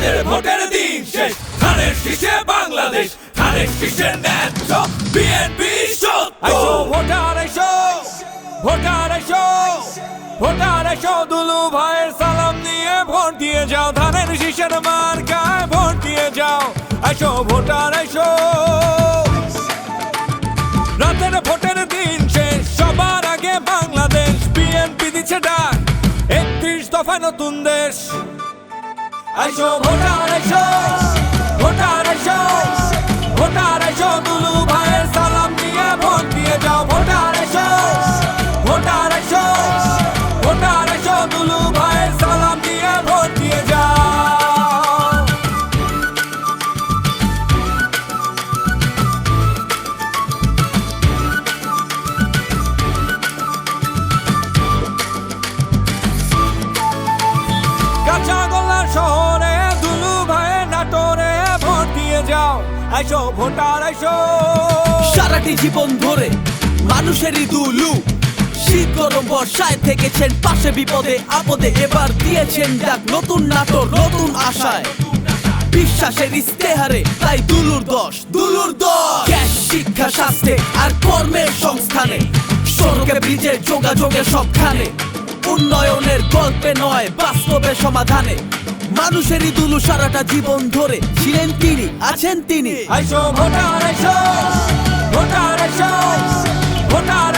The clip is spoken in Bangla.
রাতের ভোটের দিন শেষ, ধানের শীষে বাংলাদেশ, ধানের শীষে ন্যায্য বিএনপি সত্য। আইসো ভোটার আইসো, ভোটার আইসো, ভোটার আইসো, দুলু ভাইয়ের সালাম নিয়ে ভোট দিয়ে যাও, ধানের শীষের মার্কায় ভোট দিয়ে যাও। আইসো ভোটার আইসো, রাতের ভোটের দিন শেষ, সবার আগে বাংলাদেশ, বিএনপি দিচ্ছে ডাক 31 দফায় নতুন দেশ। আইসো ভোটার আইসো, ভোটার আইসো, ভোটার আইসো, দুলু ভাইয়ের সালাম নিয়ে ভোট দিয়ে যাও। ভোটার আইসো, ভোটার আইসো, ভোটার আইসো, দুলু ভাইয়ের সালাম নিয়ে ভোট দিয়ে যাও। কাঁচাগোল্লা শহরে, দুলু ভাইয়ের নাটোরে ভোট দিয়ে যাও। আইসো ভোটার আইসো, সারাটি জীবন ধরে মানুষেরই দুলু, শীত গরম বর্ষায় থেকেছেন পাশে, বিপদে আপদে এবার দিয়েছেন ডাক নতুন নাটোর নতুন আশায়, বিশ্বাসের ইস্তেহারে তাই দুলুর দশ, দুলুর দশ। গ্যাস, শিক্ষা, স্বাস্থ্যে আর কর্মের সংস্থানে, সড়কে ব্রিজে যোগাযোগের সবখানে, উন্নয়নের গল্পে নয় বাস্তবে সমাধানে, মানুষেরই দুলু সারাটা জীবন ধরে ছিলেন তিনি, আছেন তিনি। আইসো ভোটার আইসো, ভোটার আইসো, ভোটার